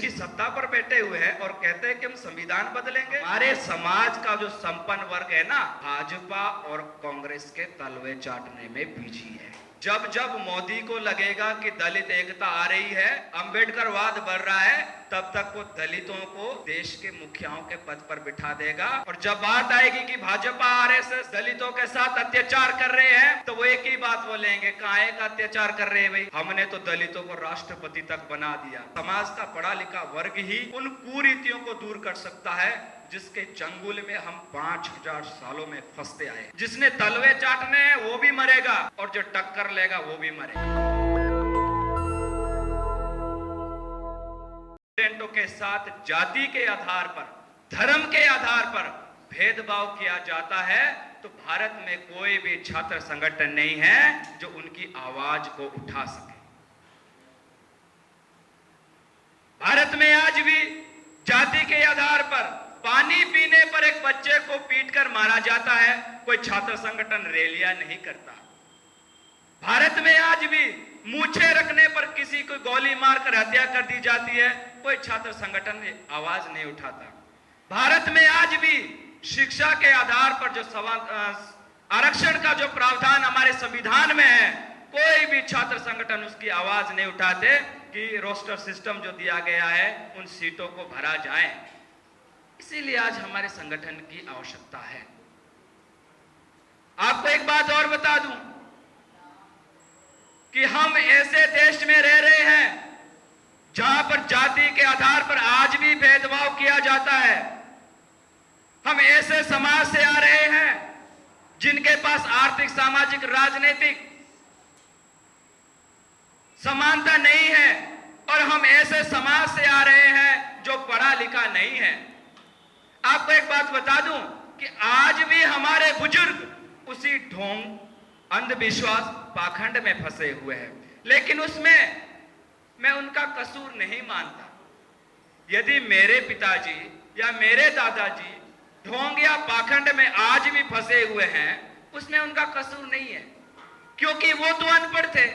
की सत्ता पर बैठे हुए हैं और कहते हैं कि हम संविधान बदलेंगे। हमारे समाज का जो संपन्न वर्ग है ना, भाजपा और कांग्रेस के तलवे चाटने में बिजी है। जब जब मोदी को लगेगा कि दलित एकता आ रही है, अंबेडकरवाद बढ़ रहा है, तब तक वो दलितों को देश के मुखियाओं के पद पर बिठा देगा। और जब बात आएगी कि भाजपा आरएसएस दलितों के साथ अत्याचार कर रहे हैं, तो वो एक ही बात बोलेंगे, काहे का अत्याचार कर रहे हैं भाई, हमने तो दलितों को राष्ट्रपति तक बना दिया। समाज का पढ़ा लिखा वर्ग ही उन कुरीतियों को दूर कर सकता है जिसके चंगुल में हम 5000 सालों में फंसते आए। जिसने तलवे चाटने हैं वो भी मरेगा और जो टक्कर लेगा वो भी मरेगा। स्टूडेंटों के साथ जाति के आधार पर, धर्म के आधार पर भेदभाव किया जाता है, तो भारत में कोई भी छात्र संगठन नहीं है जो उनकी आवाज को उठा सके। भारत में आज भी जाति के आधार पर पानी पीने पर एक बच्चे को पीटकर मारा जाता है, कोई छात्र संगठन रैलियां नहीं करता। भारत में आज भी मूछें रखने पर किसी को गोली मारकर हत्या कर दी जाती है, कोई छात्र संगठन आवाज नहीं उठाता। भारत में आज भी शिक्षा के आधार पर जो आरक्षण का जो प्रावधान हमारे संविधान में है, कोई भी छात्र संगठन उसकी आवाज नहीं उठाते कि रोस्टर सिस्टम जो दिया गया है उन सीटों को भरा जाए। इसीलिए आज हमारे संगठन की आवश्यकता है। आपको एक बात और बता दूं कि हम ऐसे देश में रह रहे हैं जहां पर जाति के आधार पर आज भी भेदभाव किया जाता है। हम ऐसे समाज से आ रहे हैं जिनके पास आर्थिक, सामाजिक, राजनीतिक समानता नहीं है, और हम ऐसे समाज से आ रहे हैं जो पढ़ा लिखा नहीं है। आपको एक बात बता दूं कि आज भी हमारे बुजुर्ग उसी ढोंग, अंधविश्वास, पाखंड में फंसे हुए हैं, लेकिन उसमें मैं उनका कसूर नहीं मानता। यदि मेरे पिताजी या मेरे दादाजी ढोंग या पाखंड में आज भी फंसे हुए हैं, उसमें उनका कसूर नहीं है, क्योंकि वो तो अनपढ़ थे,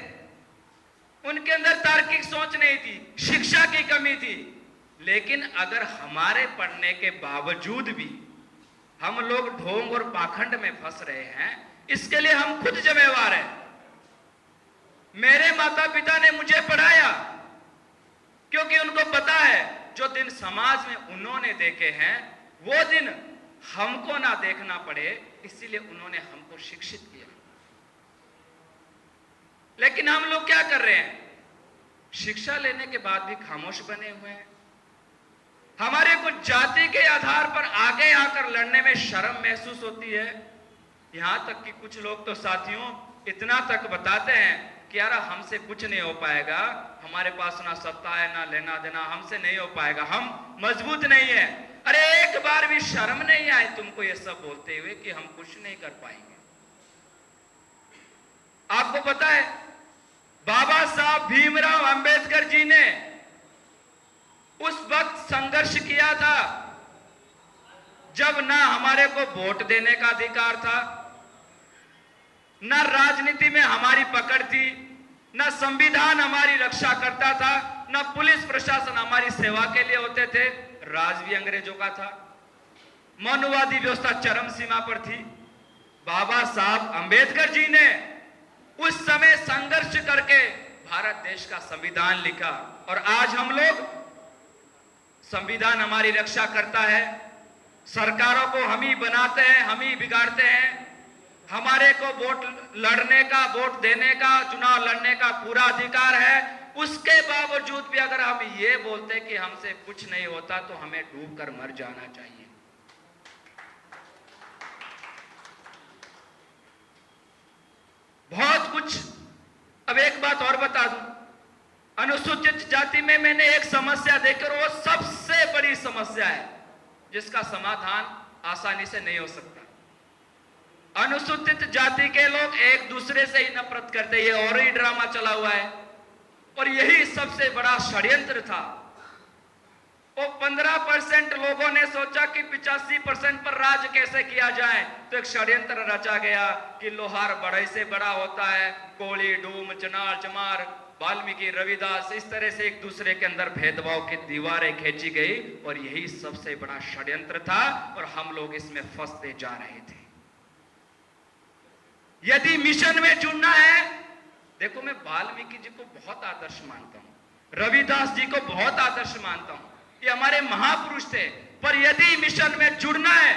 उनके अंदर तार्किक सोच नहीं थी, शिक्षा की कमी थी। लेकिन अगर हमारे पढ़ने के बावजूद भी हम लोग ढोंग और पाखंड में फंस रहे हैं, इसके लिए हम खुद जिम्मेवार हैं। मेरे माता पिता ने मुझे पढ़ाया क्योंकि उनको पता है जो दिन समाज में उन्होंने देखे हैं वो दिन हमको ना देखना पड़े, इसीलिए उन्होंने हमको शिक्षित किया। लेकिन हम लोग क्या कर रहे हैं? शिक्षा लेने के बाद भी खामोश बने हुए हैं। हमारे कुछ जाति के आधार पर आगे आकर लड़ने में शर्म महसूस होती है। यहां तक कि कुछ लोग तो साथियों इतना तक बताते हैं कि यार हमसे कुछ नहीं हो पाएगा, हमारे पास ना सत्ता है ना लेना देना, हमसे नहीं हो पाएगा, हम मजबूत नहीं है। अरे एक बार भी शर्म नहीं आए तुमको ये सब बोलते हुए कि हम कुछ नहीं कर पाएंगे? आपको पता है बाबा साहब भीमराव अंबेडकर जी ने उस वक्त संघर्ष किया था जब ना हमारे को वोट देने का अधिकार था, ना राजनीति में हमारी पकड़ थी, ना संविधान हमारी रक्षा करता था, ना पुलिस प्रशासन हमारी सेवा के लिए होते थे, राज भी अंग्रेजों का था, मनुवादी व्यवस्था चरम सीमा पर थी। बाबा साहब अंबेडकर जी ने उस समय संघर्ष करके भारत देश का संविधान लिखा, और आज हम लोग संविधान हमारी रक्षा करता है, सरकारों को हम ही बनाते हैं, हम ही बिगाड़ते हैं। हमारे को वोट लड़ने का, वोट देने का, चुनाव लड़ने का पूरा अधिकार है। उसके बावजूद भी अगर हम ये बोलते कि हमसे कुछ नहीं होता तो हमें डूबकर मर जाना चाहिए। बहुत कुछ। अब एक बात और बता दूं, अनुसूचित जाति में मैंने एक समस्या देखी और वो सबसे बड़ी समस्या है जिसका समाधान आसानी से नहीं हो सकता। अनुसूचित जाति के लोग एक दूसरे से ही नफरत करते, ये और ही ड्रामा चला हुआ है, और यही सबसे बड़ा षड्यंत्र था। वो 15% लोगों ने सोचा कि 85% पर राज कैसे किया जाए, तो एक षड्यंत्र रचा गया कि लोहार बड़े से बड़ा होता है, कोली, डूम, चनार, चमार, वाल्मीकि, रविदास, इस तरह से एक दूसरे के अंदर भेदभाव की दीवारें खींची गई और यही सबसे बड़ा षड्यंत्र था और हम लोग इसमें फंसते जा रहे थे। यदि मिशन में जुड़ना है, देखो मैं वाल्मीकि जी को बहुत आदर्श मानता हूं, रविदास जी को बहुत आदर्श मानता हूं, ये हमारे महापुरुष थे, पर यदि मिशन में जुड़ना है,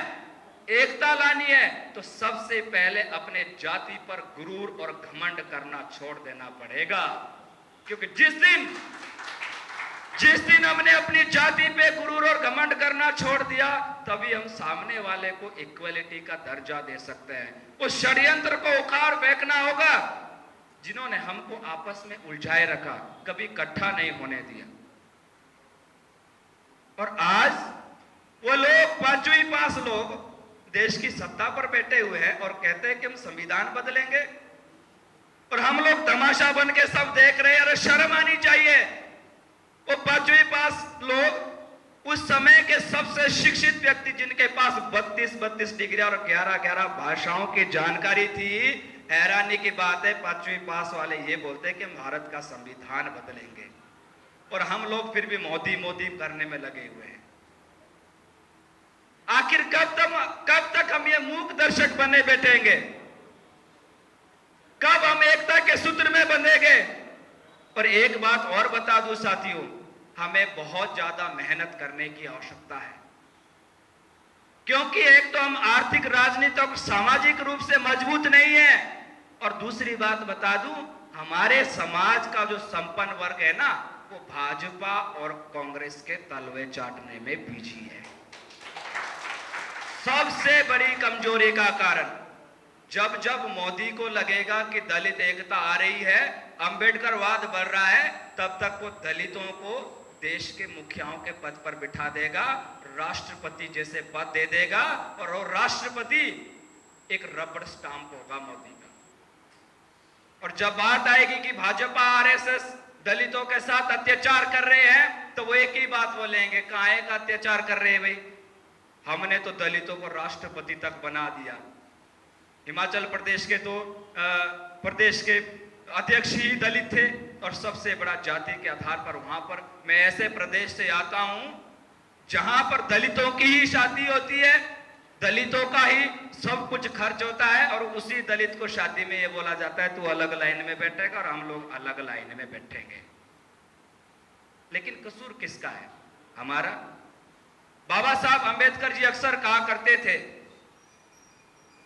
एकता लानी है, तो सबसे पहले अपने जाति पर गुरूर और घमंड करना छोड़ देना पड़ेगा। क्योंकि जिस दिन हमने अपनी जाति पे गुरूर और घमंड करना छोड़ दिया, तभी हम सामने वाले को इक्वलिटी का दर्जा दे सकते हैं। उस षड्यंत्र को उखाड़ फेंकना होगा जिन्होंने हमको आपस में उलझाए रखा, कभी इकट्ठा नहीं होने दिया। और आज वो लोग, पांचवी पास लोग देश की सत्ता पर बैठे हुए हैं और कहते हैं कि हम संविधान बदलेंगे, और हम लोग तमाशा बन के सब देख रहे हैं। अरे शर्म आनी चाहिए। वो पांचवी पास लोग उस समय के सबसे शिक्षित व्यक्ति, जिनके पास 32 डिग्री और 11 भाषाओं की जानकारी थी। हैरानी की बात है, पांचवी पास वाले ये बोलते हैं कि भारत का संविधान बदलेंगे, और हम लोग फिर भी मोदी मोदी करने में लगे हुए हैं। आखिर कब तक हम ये मूक दर्शक बने बैठेंगे? कब हम एकता के सूत्र में बंधेंगे? पर एक बात और बता दूं साथियों, हमें बहुत ज्यादा मेहनत करने की आवश्यकता है, क्योंकि एक तो हम आर्थिक, राजनीतिक और सामाजिक रूप से मजबूत नहीं है, और दूसरी बात बता दूं, हमारे समाज का जो संपन्न वर्ग है ना, वो भाजपा और कांग्रेस के तलवे चाटने में बिजी है। सबसे बड़ी कमजोरी का कारण, जब मोदी को लगेगा कि दलित एकता आ रही है, अंबेडकरवाद बढ़ रहा है, तब तक वो दलितों को देश के मुखियाओं के पद पर बिठा देगा, राष्ट्रपति जैसे पद दे देगा, और वो राष्ट्रपति एक रबड़ स्टाम्प होगा मोदी का। और जब बात आएगी कि भाजपा आरएसएस दलितों के साथ अत्याचार कर रहे हैं, तो वो एक ही बात बोलेंगे, काहे का अत्याचार कर रहे हैं भाई? हमने तो दलितों को राष्ट्रपति तक बना दिया। हिमाचल प्रदेश के तो प्रदेश के अध्यक्ष ही दलित थे, और सबसे बड़ा जाति के आधार पर वहां पर, मैं ऐसे प्रदेश से आता हूं जहां पर दलितों की ही शादी होती है, दलितों का ही सब कुछ खर्च होता है, और उसी दलित को शादी में ये बोला जाता है तू अलग लाइन में बैठेगा और हम लोग अलग लाइन में बैठेंगे। लेकिन कसूर किसका है? हमारा। बाबा साहब अंबेडकर जी अक्सर कहा करते थे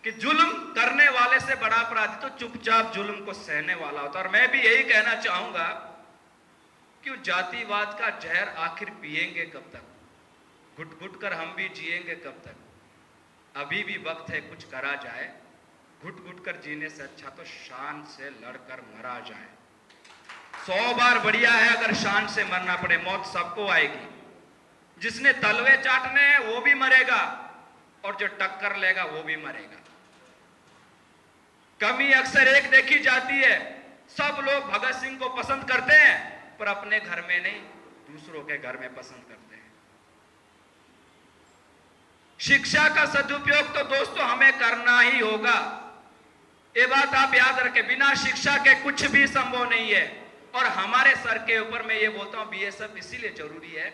कि जुल्म करने वाले से बड़ा अपराधी तो चुपचाप जुल्म को सहने वाला होता। और मैं भी यही कहना चाहूंगा कि जातिवाद का जहर आखिर पिएंगे कब तक? घुट घुट कर हम भी जिएंगे कब तक? अभी भी वक्त है कुछ करा जाए। घुट घुट कर जीने से अच्छा तो शान से लड़कर मरा जाए। 100 बार बढ़िया है अगर शान से मरना पड़े। मौत सबको आएगी। जिसने तलवे चाटने हैं वो भी मरेगा, और जो टक्कर लेगा वो भी मरेगा। कमी अक्सर एक देखी जाती है, सब लोग भगत सिंह को पसंद करते हैं, पर अपने घर में नहीं, दूसरों के घर में पसंद करते हैं। शिक्षा का सदुपयोग तो दोस्तों हमें करना ही होगा। ये बात आप याद रखें, बिना शिक्षा के कुछ भी संभव नहीं है। और हमारे सर के ऊपर, मैं ये बोलता हूं बीएसएफ इसीलिए जरूरी है,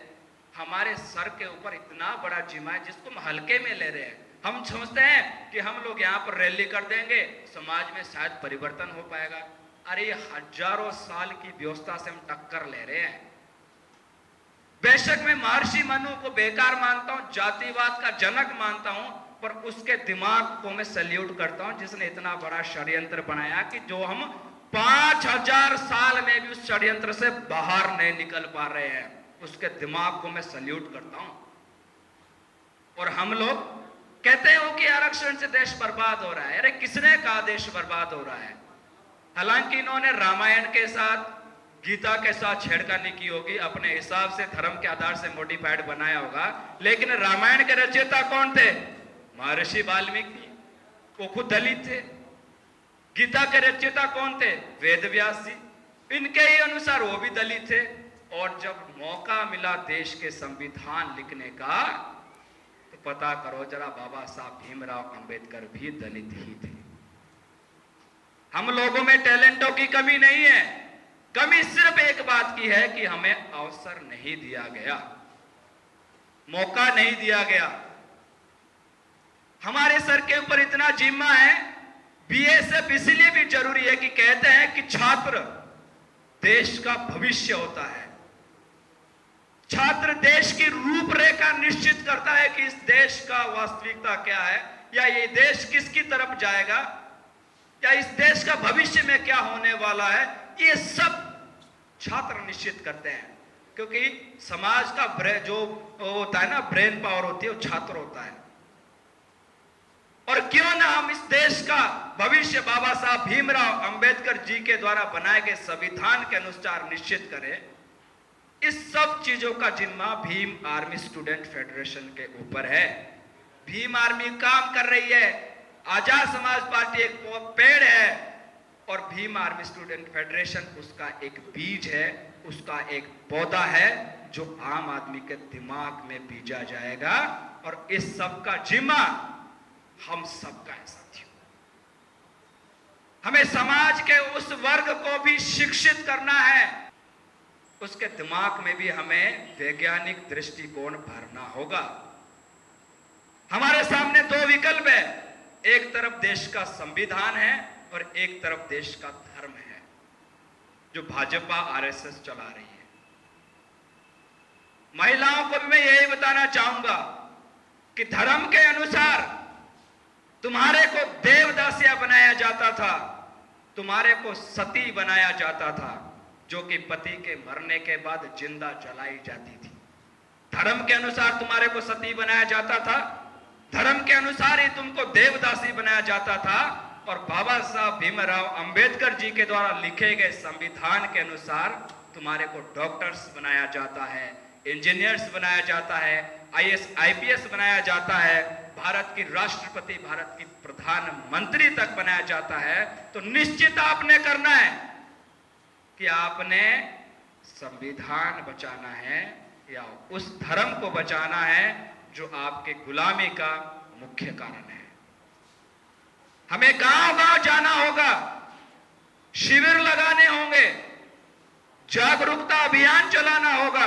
हमारे सर के ऊपर इतना बड़ा जिम्मा है जिसको हम हल्के में ले रहे हैं। हम समझते हैं कि हम लोग यहाँ पर रैली कर देंगे, समाज में शायद परिवर्तन हो पाएगा। अरे हजारों साल की व्यवस्था से हम टक्कर ले रहे हैं। बेशक मैं महर्षि मनु को बेकार मानता हूं, जातिवाद का जनक मानता हूं, पर उसके दिमाग को मैं सैल्यूट करता हूं जिसने इतना बड़ा षड्यंत्र बनाया कि जो हम 5000 साल में भी उस षड्यंत्र से बाहर नहीं निकल पा रहे हैं। उसके दिमाग को मैं सैल्यूट करता हूं। और हम लोग कहते हो कि आरक्षण से देश बर्बाद हो रहा है। अरे किसने कहा देश बर्बाद हो रहा है? हालांकि इन्होंने रामायण के साथ, गीता के साथ छेड़खानी की होगी, अपने हिसाब से धर्म के आधार से मॉडिफाइड बनाया होगा, लेकिन रामायण के रचयिता कौन थे? महर्षि वाल्मीकि। वो खुद दलित थे। गीता के रचयिता कौन थे? वेद व्यास जी। इनके ही अनुसार वो भी दलित थे। और जब मौका मिला देश के संविधान लिखने का, तो पता करो जरा, बाबा साहब भीमराव अंबेडकर भी दलित ही थे। हम लोगों में टैलेंटों की कमी नहीं है, कमी सिर्फ एक बात की है कि हमें अवसर नहीं दिया गया, मौका नहीं दिया गया। हमारे सर के ऊपर इतना जिम्मा है। बीएसएफ इसलिए भी जरूरी है कि कहते हैं कि छात्र देश का भविष्य होता है। छात्र देश की रूपरेखा निश्चित करता है कि इस देश का वास्तविकता क्या है, या ये देश किसकी तरफ जाएगा, या इस देश का भविष्य में क्या होने वाला है, ये सब छात्र निश्चित करते हैं। क्योंकि समाज का जो होता है ना, ब्रेन पावर होती है, वो छात्र होता है। और क्यों ना हम इस देश का भविष्य बाबा साहब भीमराव अंबेडकर जी के द्वारा बनाए गए संविधान के अनुसार निश्चित करें। इस सब चीजों का जिम्मा भीम आर्मी स्टूडेंट फेडरेशन के ऊपर है। भीम आर्मी काम कर रही है, आजाद समाज पार्टी एक पेड़ है और भीम आर्मी स्टूडेंट फेडरेशन उसका एक बीज है, उसका एक पौधा है जो आम आदमी के दिमाग में बीजा जाएगा। और इस सब का जिम्मा हम सबका है साथियों। हमें समाज के उस वर्ग को भी शिक्षित करना है, उसके दिमाग में भी हमें वैज्ञानिक दृष्टिकोण भरना होगा। हमारे सामने दो विकल्प है, एक तरफ देश का संविधान है और एक तरफ देश का धर्म है, जो भाजपा आरएसएस चला रही है। महिलाओं को भी मैं यही बताना चाहूंगा कि धर्म के अनुसार तुम्हारे को देवदासिया बनाया जाता था, तुम्हारे को सती बनाया जाता था, जो कि पति के मरने के बाद जिंदा जलाई जाती थी। धर्म के अनुसार तुम्हारे को सती बनाया जाता था, धर्म के अनुसार ही तुमको देवदासी बनाया जाता था। और बाबा साहब भीमराव अंबेडकर जी के द्वारा लिखे गए संविधान के अनुसार तुम्हारे को डॉक्टर्स बनाया जाता है, इंजीनियर्स बनाया जाता है, आईएएस आईपीएस बनाया जाता है, भारत की राष्ट्रपति, भारत की प्रधानमंत्री तक बनाया जाता है। तो निश्चित आपने करना है कि आपने संविधान बचाना है या उस धर्म को बचाना है जो आपके गुलामी का मुख्य कारण है। हमें गांव-गांव जाना होगा, शिविर लगाने होंगे, जागरूकता अभियान चलाना होगा।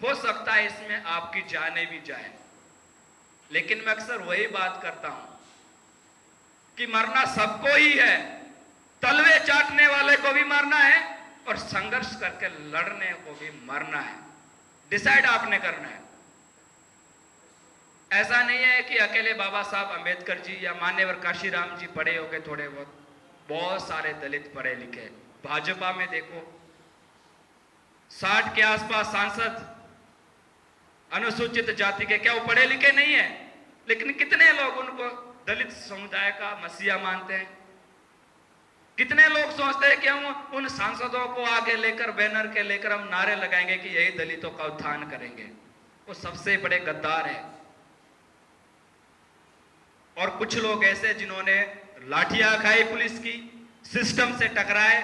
हो सकता है इसमें आपकी जाने भी जाए, लेकिन मैं अक्सर वही बात करता हूं कि मरना सबको ही है, तलवे चाटने वाले को भी मरना है और संघर्ष करके लड़ने को भी मरना है। डिसाइड आपने करना है। ऐसा नहीं है कि अकेले बाबा साहब अंबेडकर जी या मान्यवर काशीराम जी पढ़े होंगे थोड़े बहुत सारे दलित पढ़े लिखे। भाजपा में देखो 60 के आसपास सांसद अनुसूचित जाति के, क्या वो पढ़े लिखे नहीं है? लेकिन कितने लोग उनको दलित समुदाय का मसीहा मानते हैं? कितने लोग सोचते हैं कि हम उन सांसदों को आगे लेकर बैनर के लेकर हम नारे लगाएंगे कि यही दलितों का उत्थान करेंगे? वो सबसे बड़े गद्दार है। और कुछ लोग ऐसे जिन्होंने लाठियां खाई पुलिस की, सिस्टम से टकराए,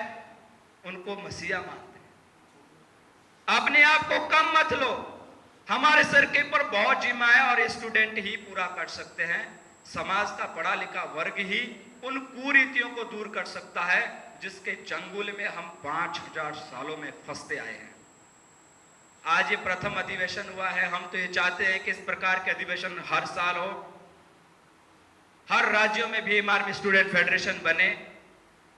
उनको मसीहा मानते हैं। अपने आप को कम मत लो, हमारे सर के ऊपर बहुत जिम्मा है और स्टूडेंट ही पूरा कर सकते हैं। समाज का पढ़ा लिखा वर्ग ही उन कुरीतियों को दूर कर सकता है जिसके चंगुल में हम 5000 सालों में फंसते आए हैं। आज ये प्रथम अधिवेशन हुआ है। हम तो ये चाहते हैं कि इस प्रकार के अधिवेशन हर साल हो, हर राज्यों में भीम आर्मी स्टूडेंट फेडरेशन बने।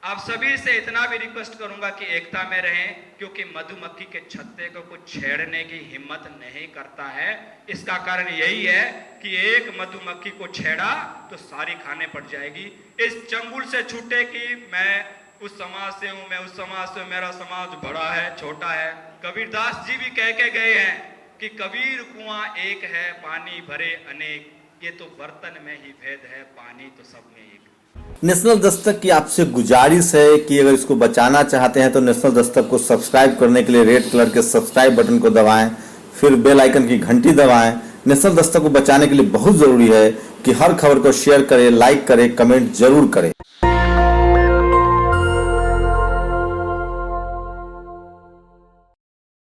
आप सभी से इतना भी रिक्वेस्ट करूंगा कि एकता में रहें, क्योंकि मधुमक्खी के छत्ते को कुछ छेड़ने की हिम्मत नहीं करता है। इसका कारण यही है कि एक मधुमक्खी को छेड़ा तो सारी खाने पड़ जाएगी। इस चंगुल से छूटे कि मैं उस समाज से हूं, मैं उस समाज से, मेरा समाज बड़ा है, छोटा है। कबीरदास जी भी कह के गए हैं कि कबीर कुआं एक है, पानी भरे अनेक, ये तो बर्तन में ही भेद है, पानी तो सब में एक। नेशनल दस्तक की आपसे गुजारिश है कि अगर इसको बचाना चाहते हैं तो नेशनल दस्तक को सब्सक्राइब करने के लिए रेड कलर के सब्सक्राइब बटन को दबाएं, फिर बेल आइकन की घंटी दबाएं। नेशनल दस्तक को बचाने के लिए बहुत जरूरी है कि हर खबर को शेयर करें, लाइक करें, कमेंट जरूर करें।